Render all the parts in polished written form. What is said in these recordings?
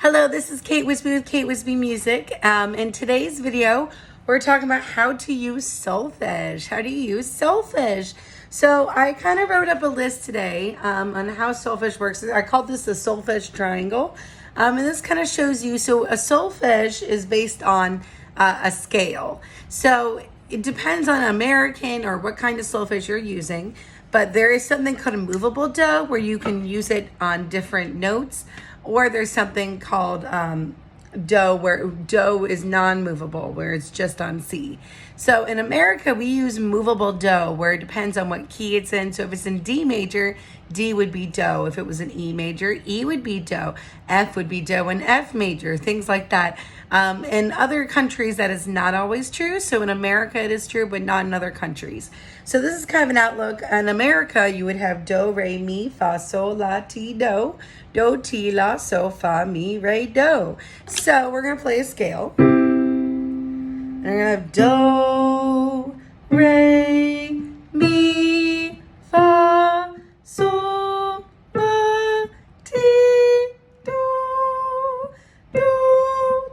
Hello, this is Kate Wisby with Kate Wisby Music. In today's video, we're talking about how to use solfege. How do you use solfege? So I kind of wrote up a list today on how solfege works. I called this the solfege triangle. And this kind of shows you, so a solfege is based on a scale. So it depends on American or what kind of solfege you're using. But there is something called a movable do where you can use it on different notes. Or there's something called do, where do is non-movable, where it's just on C. So in America, we use movable do, where it depends on what key it's in. So if it's in D major, D would be do. If it was in E major, E would be do. F would be do in F major, things like that. In other countries, that is not always true. So in America, it is true, but not in other countries. So this is kind of an outlook. In America, you would have do, re, mi, fa, sol, la, ti, do. Do, ti, la, so, fa, mi, re, do. So we're going to play a scale. And we're going to have do, re, mi, fa, sol, la, ti, do,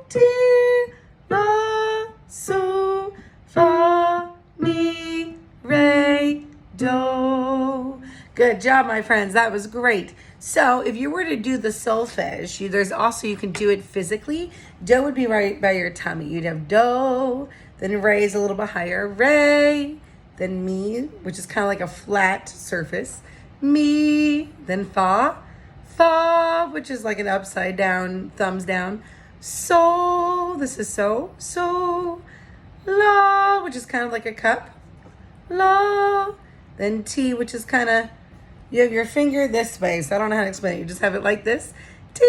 ti, la, so, fa, mi, re, do. Good job, my friends. That was great. So if you were to do the solfege, there's also, you can do it physically. Do would be right by your tummy. You'd have do, then re is a little bit higher, re, then mi, which is kind of like a flat surface, mi, then fa, fa, which is like an upside down, thumbs down, so, this is so, la, which is kind of like a cup, la, then ti, which is kind of, you have your finger this way, so I don't know how to explain it. You just have it like this. Ti.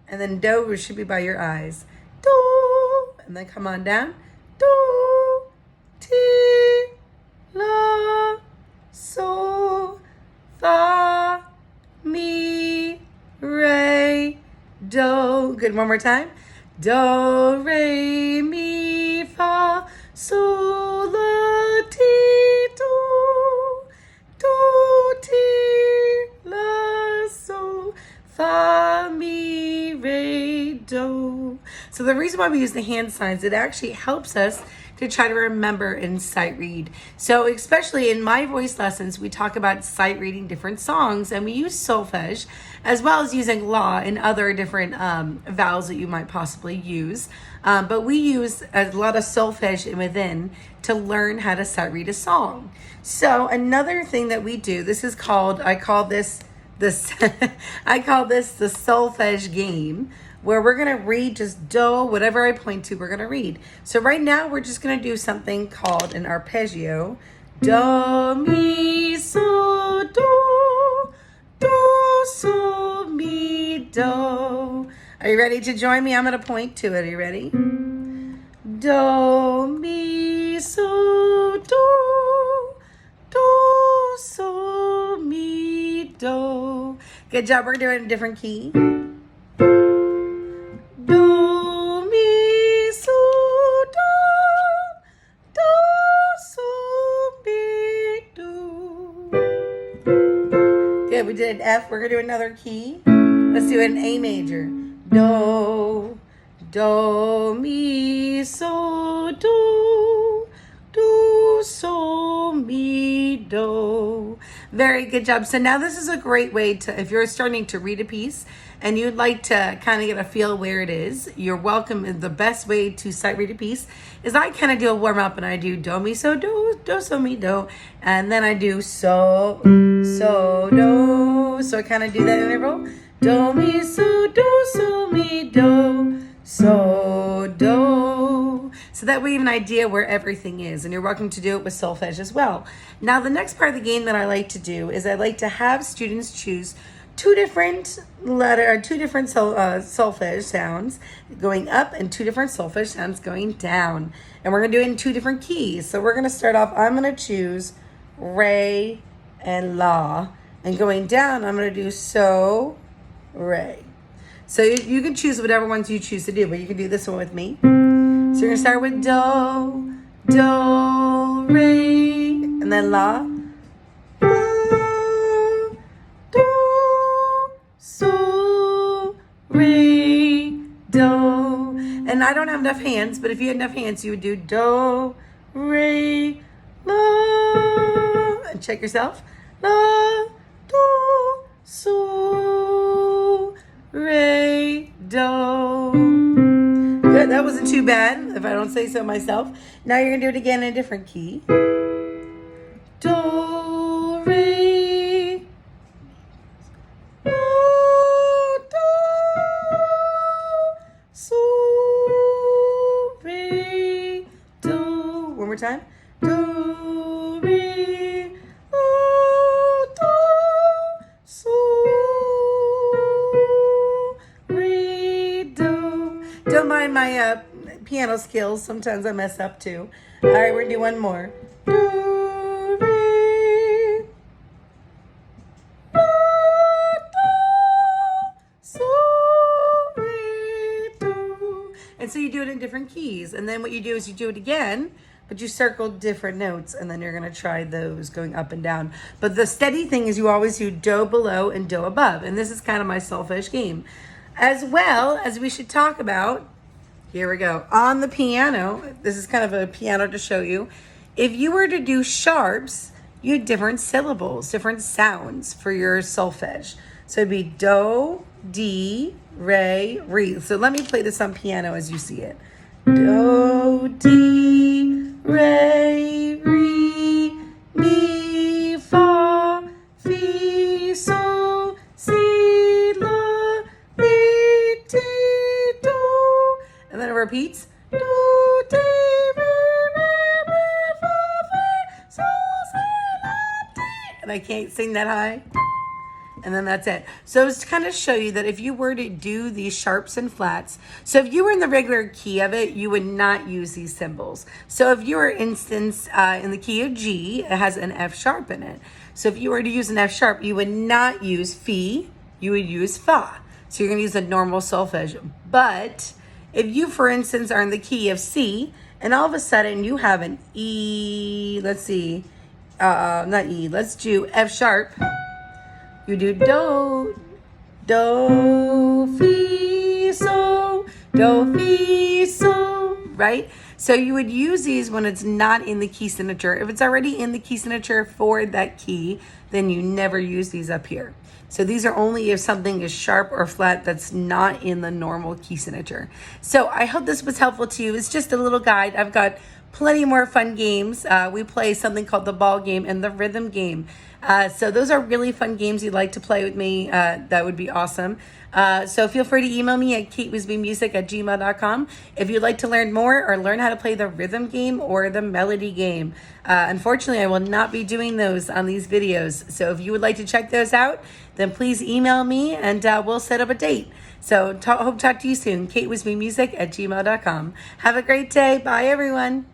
And then do should be by your eyes. Do. And then come on down. Do. Ti. La. So. Fa. Mi. Re. Do. Good. One more time. Do. Re. Mi. Fa. So. La. Ti. Do. Do, ti, la, so, fa, mi, re, do. So the reason why we use the hand signs, it actually helps us to try to remember and sight read. So especially in my voice lessons, we talk about sight reading different songs, and we use solfege as well as using la and other different vowels that you might possibly use. But we use a lot of solfege within to learn how to sight read a song. So another thing that we do, this is called, I call this the solfege game, where we're going to read just do, whatever I point to, we're going to read. So right now, we're just going to do something called an arpeggio. Do, mi, so, do, so, mi, do. Are you ready to join me? I'm going to point to it. Are you ready? Do, mi, so, do, so, mi, do. Good job. We're doing a different key. Do, mi, so, do, so, mi, do. Good, we did an F. We're going to do another key. Let's do an A major. Do, mi, so, do, so, mi, do. Very good job. So now this is a great way to, if you're starting to read a piece and you'd like to kind of get a feel where it is, you're welcome. The best way to sight read a piece is I kind of do a warm up, and I do do, mi, so, do, so, mi, do. And then I do so, do. So I kind of do that interval. Do, mi, so, mi, do. So, do. So that way you have an idea where everything is, and you're welcome to do it with solfege as well. Now, the next part of the game that I like to do is I like to have students choose two different solfege sounds going up and two different solfege sounds going down. And we're going to do it in two different keys. So we're going to start off, I'm going to choose re and la. And going down, I'm going to do so, re. So you can choose whatever ones you choose to do, but you can do this one with me. So you're going to start with do, re, and then la. Do, so, re, do. And I don't have enough hands, but if you had enough hands, you would do do, re, la. And check yourself. La, do, so, re, do. Good, that wasn't too bad, if I don't say so myself. Now you're gonna do it again in a different key. Do, re, la, do, so, re, do. One more time. Do, re, la, do, so, re, do. Don't mind my piano skills. Sometimes I mess up too. All right, we're gonna do one more. Do, re, la, do, so, re, do. And so you do it in different keys. And then what you do is you do it again, but you circle different notes, and then you're gonna try those going up and down. But the steady thing is you always do do below and do above. And this is kind of my solfege game. As well as we should talk about, here we go, on the piano, this is kind of a piano to show you. If you were to do sharps, you had different syllables, different sounds for your solfege. So it'd be do, D, re, re. So let me play this on piano as you see it. Do, D, re, re, mi, fa, fi, sol, si, la, mi, ti, do. And then it repeats. Do, di, re, re, re, fa, fi, sol, si, la, ti. And I can't sing that high. And then that's it. So it's to kind of show you that if you were to do these sharps and flats, so if you were in the regular key of it, you would not use these symbols. So if you were, instance, in the key of G, it has an F sharp in it. So if you were to use an F sharp, you would not use fi, you would use fa. So you're gonna use a normal solfege. But if you, for instance, are in the key of C, and all of a sudden you have an E, let's see, not E, let's do F sharp. You do do, do, fi, so, do, fi, so, right? So you would use these when it's not in the key signature. If it's already in the key signature for that key, then you never use these up here. So these are only if something is sharp or flat that's not in the normal key signature. So I hope this was helpful to you. It's just a little guide. I've got plenty more fun games. We play something called the ball game and the rhythm game. So those are really fun games you'd like to play with me. That would be awesome. So feel free to email me at katewisbymusic@gmail.com if you'd like to learn more or learn how to play the rhythm game or the melody game. Unfortunately, I will not be doing those on these videos. So if you would like to check those out, then please email me and we'll set up a date. So hope to talk to you soon. katewisbymusic@gmail.com. Have a great day. Bye, everyone.